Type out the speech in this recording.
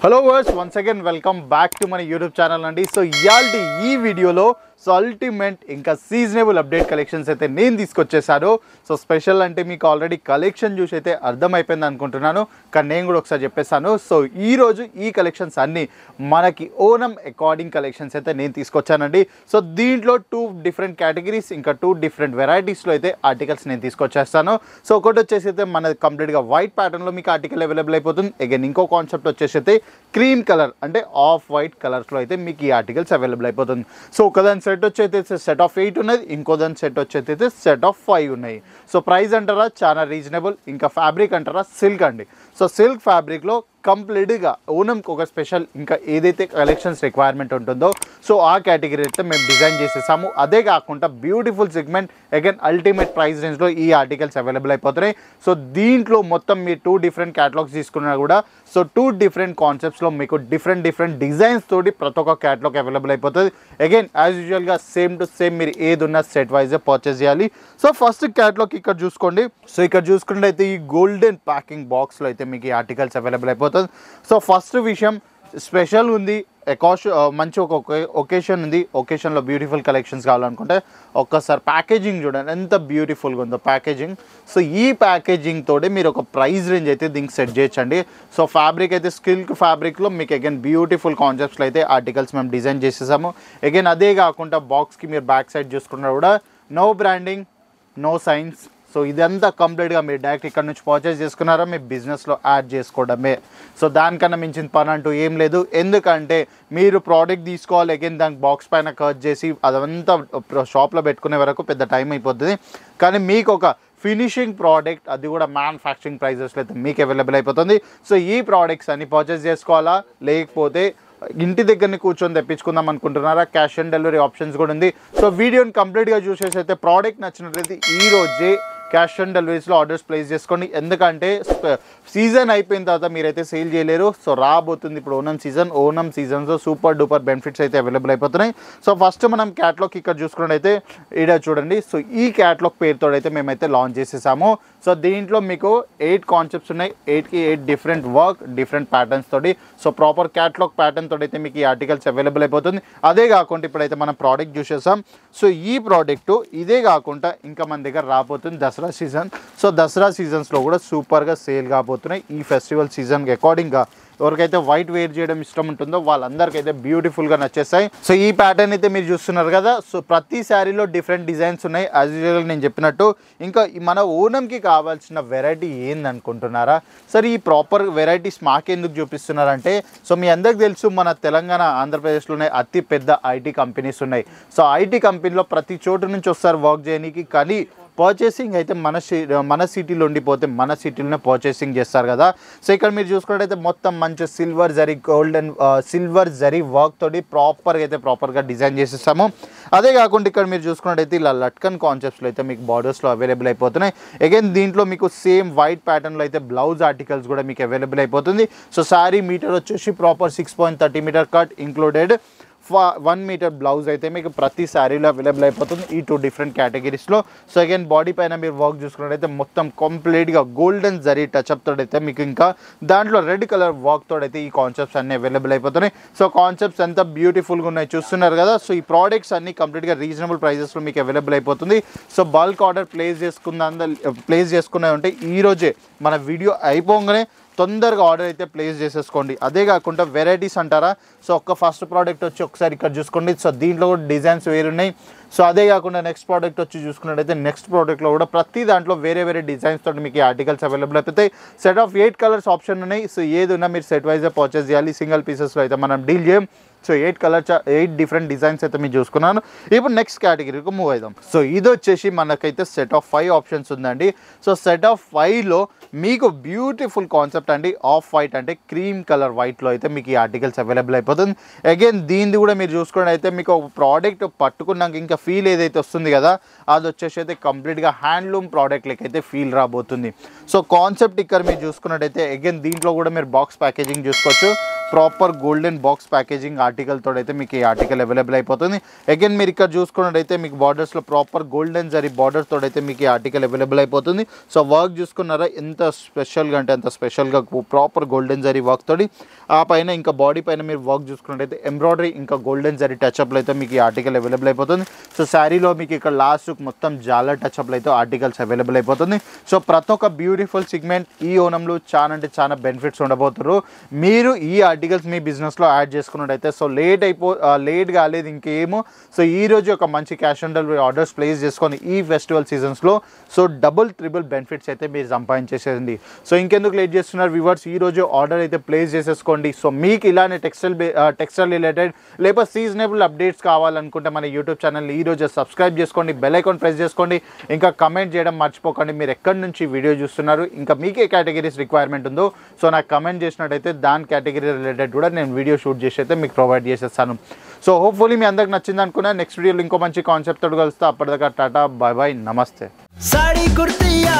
Hello viewers once again welcome back to మన YouTube channel అండి. So ఇయాల్టి ఈ వీడియోలో అల్టిమేట్ ఇంకా సీజనబుల్ అప్డేట్ కలెక్షన్స్ అయితే నేను తీసుకొచ్చేసాను. సో స్పెషల్ అంటే మీకు ఆల్రెడీ కలెక్షన్ చూసి అయితే అర్థమైపోయింది అనుకుంటున్నాను, కానీ నేను కూడా ఒకసారి చెప్పేస్తాను. సో ఈరోజు ఈ కలెక్షన్స్ అన్నీ మనకి ఓనం అకార్డింగ్ కలెక్షన్స్ అయితే నేను తీసుకొచ్చానండి. సో దీంట్లో 2 డిఫరెంట్ కేటగిరీస్ ఇంకా 2 డిఫరెంట్ వెరైటీస్లో అయితే ఆర్టికల్స్ నేను తీసుకొచ్చేస్తాను. సో ఒకటి వచ్చేసి అయితే మనది కంప్లీట్గా వైట్ ప్యాటర్న్లో మీకు ఆర్టికల్ అవైలబుల్ అయిపోతుంది. అగైన్ ఇంకో కాన్సెప్ట్ వచ్చేసి అయితే క్రీమ్ కలర్ అంటే ఆఫ్ వైట్ కలర్స్లో అయితే మీకు ఈ ఆర్టికల్స్ అవైలబుల్ అయిపోతుంది. సో ఒకదాని సెట్ వచ్చైతే సెట్ ఆఫ్ 8 ఉన్నది, ఇంకో దాని సెట్ వచ్చైతే సెట్ ఆఫ్ 5 ఉన్నాయి. సో ప్రైస్ అంటారా చాలా రీజనబుల్, ఇంకా ఫ్యాబ్రిక్ అంటారా సిల్క్ అండి. సో సిల్క్ ఫ్యాబ్రిక్లో కంప్లీట్గా ఓనంకి ఒక స్పెషల్ ఇంకా ఏదైతే కలెక్షన్స్ రిక్వైర్మెంట్ ఉంటుందో సో ఆ కేటగిరీ అయితే మేము డిజైన్ చేసేసాము. అదే కాకుండా beautiful segment again ultimate price రేంజ్లో ఈ ఆర్టికల్స్ అవైలబుల్ అయిపోతున్నాయి. సో దీంట్లో మొత్తం మీరు 2 డిఫరెంట్ క్యాటలాగ్స్ తీసుకున్నా కూడా సో 2 డిఫరెంట్ కాన్సెప్ట్స్లో మీకు డిఫరెంట్ డిజైన్స్ తోటి ప్రతి ఒక్క క్యాటలాగ్ అవైలబుల్ అయిపోతుంది. అగైన్ యాజ్ యూజువల్గా సేమ్ టు సేమ్ మీరు ఏది ఉన్న సెట్ వైజ్ పర్చేస్ చేయాలి. సో ఫస్ట్ క్యాటలాగ్ ఇక్కడ చూసుకోండి. సో ఇక్కడ చూసుకుంటే అయితే ఈ గోల్డెన్ ప్యాకింగ్ బాక్స్లో అయితే మీకు ఈ ఆర్టికల్స్ అవైలబుల్ అయిపోతుంది. సో ఫస్ట్ విషయం స్పెషల్ ఉంది, మంచి ఒక ఒకేషన్ ఉంది. ఒకేషన్లో బ్యూటిఫుల్ కలెక్షన్స్ కావాలనుకుంటే ఒక్కసారి ప్యాకేజింగ్ చూడండి ఎంత బ్యూటిఫుల్గా ఉందో ప్యాకేజింగ్. సో ఈ ప్యాకేజింగ్ తోటి మీరు ఒక ప్రైస్ రేంజ్ అయితే దీనికి సెట్ చేయొచ్చండి. సో ఫ్యాబ్రిక్ అయితే సిల్క్ ఫ్యాబ్రిక్లో మీకు అగైన్ బ్యూటిఫుల్ కాన్సెప్ట్స్లో అయితే ఆర్టికల్స్ మేము డిజైన్ చేసేసాము. అగైన్ అదే కాకుండా బాక్స్కి మీరు బ్యాక్ సైడ్ చూసుకున్నా కూడా no branding no signs. So ఇదంతా కంప్లీట్గా మీరు డైరెక్ట్ ఇక్కడ నుంచి పర్చేస్ చేసుకున్నారా మీ బిజినెస్లో యాడ్ చేసుకోవడమే. సో దానికన్నా మించిన పని అంటూ ఏం లేదు. ఎందుకంటే మీరు ప్రోడక్ట్ తీసుకోవాలి, అగైన్ దానికి బాక్స్ పైన కట్ చేసి అదంతా షాప్లో పెట్టుకునే వరకు పెద్ద టైం అయిపోతుంది. కానీ మీకు ఒక ఫినిషింగ్ ప్రోడక్ట్ అది కూడా మ్యానుఫ్యాక్చరింగ్ ప్రైజెస్లో అయితే మీకు అవైలబుల్ అయిపోతుంది. సో ఈ ప్రోడక్ట్స్ అన్ని పర్చేస్ చేసుకోవాలా, లేకపోతే ఇంటి దగ్గరని కూర్చొని తెప్పించుకుందాం అనుకుంటున్నారా, క్యాష్ ఆన్ డెలివరీ ఆప్షన్స్ కూడా ఉంది. సో వీడియోని కంప్లీట్గా చూసేసి అయితే ప్రోడక్ట్ నచ్చినట్లయితే ఈ రోజే క్యాష్ ఆన్ డెలివరీస్లో ఆర్డర్స్ ప్లేస్ చేసుకోండి. ఎందుకంటే సీజన్ అయిపోయిన తర్వాత మీరైతే సేల్ చేయలేరు. సో రాబోతుంది ఇప్పుడు ఓనం సీజన్లో సూపర్ డూపర్ బెనిఫిట్స్ అయితే అవైలబుల్ అయిపోతున్నాయి. సో ఫస్ట్ మనం క్యాటలాగ్ ఇక్కడ చూసుకున్నట్టయితే ఇక్కడ చూడండి. సో ఈ క్యాటలాగ్ పేరుతో అయితే మేమైతే లాంచ్ చేసేసాము. సో దీంట్లో మీకు 8 కాన్సెప్ట్స్ ఉన్నాయి, 8కి 8 డిఫరెంట్ వర్క్ డిఫరెంట్ ప్యాటర్న్స్ తోటి. సో ప్రాపర్ క్యాటలాగ్ ప్యాటర్న్ తోటి అయితే మీకు ఈ ఆర్టికల్స్ అవైలబుల్ అయిపోతుంది. అదే కాకుండా ఇప్పుడైతే మనం ప్రోడక్ట్ చూసేసాం. సో ఈ ప్రోడక్ట్ ఇదే కాకుండా ఇంకా మన దగ్గర రాబోతుంది దసరా సీజన్. సో దసరా సీజన్స్లో కూడా సూపర్గా సేల్ కాబోతున్నాయి. ఈ ఫెస్టివల్ సీజన్కి అకార్డింగ్గా ఎవరికైతే వైట్ వేర్ చేయడం ఇష్టం ఉంటుందో వాళ్ళందరికైతే బ్యూటిఫుల్గా నచ్చేస్తాయి. సో ఈ ప్యాటర్న్ అయితే మీరు చూస్తున్నారు కదా. సో ప్రతి శారీలో డిఫరెంట్ డిజైన్స్ ఉన్నాయి యాజ్ యూజువల్ నేను చెప్పినట్టు. ఇంకా మన ఓనంకి కావాల్సిన వెరైటీ ఏందనుకుంటున్నారా? సరే ఈ ప్రాపర్ వెరైటీస్ మాకెందుకు చూపిస్తున్నారంటే సో మీ అందరికి తెలుసు మన తెలంగాణ ఆంధ్రప్రదేశ్లోనే అతి పెద్ద ఐటీ కంపెనీస్ ఉన్నాయి. సో ఐటీ కంపెనీలో ప్రతి చోటు నుంచి వస్తారు వర్క్ చేయడానికి, కానీ పర్చేసింగ్ అయితే మన సిటీలో ఉండిపోతే మన సిటీలోనే పర్చేసింగ్ చేస్తారు కదా. సో ఇక్కడ మీరు చూసుకున్నట్టయితే మొత్తం మంచి సిల్వర్ జరీ వర్క్ తోటి ప్రాపర్గా డిజైన్ చేసేస్తాము. అదే కాకుండా ఇక్కడ మీరు చూసుకున్నట్టయితే ఇలా లట్కన్ కాన్సెప్ట్స్లో అయితే మీకు బార్డర్స్లో అవైలబుల్ అయిపోతున్నాయి. అగైన్ దీంట్లో మీకు సేమ్ వైట్ ప్యాటర్న్లో అయితే బ్లౌజ్ ఆర్టికల్స్ కూడా మీకు అవైలబుల్ అయిపోతుంది. సో శారీ మీటర్ వచ్చేసి proper 6.30 meter cut included 1 meter blouse అయితే మీకు ప్రతి శారీలో అవైలబుల్ అయిపోతుంది ఈ 2 డిఫరెంట్ కేటగిరీస్లో. సో అగైన్ బాడీ పైన మీరు వర్క్ చూసుకున్నట్టయితే మొత్తం కంప్లీట్గా గోల్డెన్ జరీ టచ్అప్ తోడైతే మీకు ఇంకా దాంట్లో రెడ్ కలర్ వర్క్ తోడైతే ఈ కాన్సెప్ట్స్ అన్నీ అవైలబుల్ అయిపోతున్నాయి. సో కాన్సెప్ట్స్ ఎంత బ్యూటిఫుల్గా ఉన్నాయి చూస్తున్నారు కదా. సో ఈ ప్రోడక్ట్స్ అన్నీ కంప్లీట్గా రీజనబుల్ ప్రైజెస్లో మీకు అవైలబుల్ అయిపోతుంది. సో బల్క్ ఆర్డర్ ప్లేస్ చేసుకునే ఉంటే ఈరోజే మన వీడియో అయిపోగానే తొందరగా ఆర్డర్ అయితే ప్లేస్ చేసేసుకోండి. అదే కాకుండా వెరైటీస్ అంటారా, సో ఫస్ట్ ప్రోడక్ట్ వచ్చి ఒకసారి ఇక్కడ చూసుకోండి. సో దీంట్లో కూడా డిజైన్స్ వేరున్నాయి. సో అదే కాకుండా నెక్స్ట్ ప్రోడక్ట్ వచ్చి చూసుకున్నట్టయితే నెక్స్ట్ ప్రోడక్ట్లో కూడా ప్రతి దాంట్లో వేరే డిజైన్స్ తోటి మీకు ఈ ఆర్టికల్స్ అవైలబుల్ అయిపోతాయి. సెట్ ఆఫ్ 8 కలర్స్ ఆప్షన్ ఉన్నాయి. సో ఏది ఉన్నా మీరు సెట్ వైజ్గా పర్చేస్ చేయాలి, సింగిల్ పీసెస్లో అయితే మనం డీల్ చేయం. సో 8 డిఫరెంట్ డిజైన్స్ అయితే మీరు చూసుకున్నాను. ఇప్పుడు నెక్స్ట్ కేటగిరీకి మూవ్ అవుదాం. సో ఇది వచ్చేసి మనకైతే సెట్ ఆఫ్ 5 ఆప్షన్స్ ఉందండి. సో సెట్ ఆఫ్ 5లో మీకు బ్యూటిఫుల్ కాన్సెప్ట్ అండి ఆఫ్ వైట్ అంటే క్రీమ్ కలర్ వైట్లో అయితే మీకు ఈ ఆర్టికల్స్ అవైలబుల్ అయిపోతుంది. అగైన్ దీనిది కూడా మీరు చూసుకుని అయితే మీకు ఒక ప్రోడక్ట్ పట్టుకున్నాక ఇంకా ఫీల్ ఏదైతే వస్తుంది కదా అది వచ్చేసి అయితే కంప్లీట్గా హ్యాండ్లూమ్ ప్రోడక్ట్ లెక్క అయితే ఫీల్ రాబోతుంది. సో కాన్సెప్ట్ ఇక్కడ మీరు చూసుకున్నట్టయితే అగైన్ దీంట్లో కూడా మీరు బాక్స్ ప్యాకేజింగ్ చూసుకోవచ్చు. Proper golden box packaging article తోడైతే మీకు ఈ ఆర్టికల్ అవైలబుల్ అయిపోతుంది. అగైన్ మీరు ఇక్కడ చూసుకున్నట్టయితే మీకు బార్డర్స్లో ప్రాపర్ గోల్డెన్ జరీ బార్డర్స్ తోడైతే మీకు ఈ ఆర్టికల్ అవైలబుల్ అయిపోతుంది. సో వర్క్ చూసుకున్నారా ఎంత స్పెషల్గా అంటే అంత స్పెషల్గా ప్రాపర్ గోల్డెన్ జరీ వర్క్ తోటి ఆ పైన ఇంకా బాడీ పైన మీరు వర్క్ చూసుకున్నట్టయితే ఎంబ్రాయిడరీ ఇంకా గోల్డెన్ జరీ టచ్అప్లు అయితే మీకు ఈ ఆర్టికల్ అవైలబుల్ అయిపోతుంది. సో శారీలో మీకు ఇక్కడ లాస్ట్ మొత్తం జాలర్ టచ్అప్లు అయితే ఆర్టికల్స్ అవైలబుల్ అయిపోతుంది. సో ప్రతి ఒక్క బ్యూటిఫుల్ సెగ్మెంట్ ఈ ఓనంలో చాలా అంటే చాలా బెనిఫిట్స్ ఉండబోతున్నారు. మీరు ఈ ఆర్టికల్స్ మీ బిజినెస్లో యాడ్ చేసుకున్నట్టయితే సో లేట్ కాలేదు ఇంకేమో. సో ఈరోజు ఒక మంచి cash on delivery orders place చేసుకొని ఈ ఫెస్టివల్ సీజన్స్లో సో డబుల్ ట్రిపుల్ బెనిఫిట్స్ అయితే మీరు సంపాదించేసేయండి. సో ఇంకెందుకు లేట్ చేస్తున్నారు వ్యూవర్స్, ఈరోజు ఆర్డర్ అయితే ప్లేస్ చేసేసుకోండి. సో మీకు ఇలానే టెక్స్టైల్ రిలేటెడ్ లేకపోతే సీజనబుల్ అప్డేట్స్ కావాలనుకుంటే మన యూట్యూబ్ ఛానల్ ఈరోజు సబ్స్క్రైబ్ చేసుకోండి, బెల్ ఐకాన్ ప్రెస్ చేసుకోండి, ఇంకా కమెంట్ చేయడం మర్చిపోకండి. మీరు ఎక్కడి నుంచి వీడియో చూస్తున్నారు, ఇంకా మీకే కేటగిరీస్ రిక్వైర్మెంట్ ఉందో సో నాకు కమెంట్ చేసినట్టయితే దాని కేటగిరీ రిలేటెడ్ కూడా నేను వీడియో షూట్ చేసి అయితే మీకు ప్రొవైడ్ చేసేస్తాను. సో హోప్ఫుల్లీ మీ అందరికి నచ్చింది అనుకున్నా. నెక్స్ట్ వీడియోలో ఇంకో మంచి కాన్సెప్ట్ తోడు కలుస్తా. అప్పటిదాకా టాటా, బాయ్ బాయ్, నమస్తే. साड़ी कुर्ती या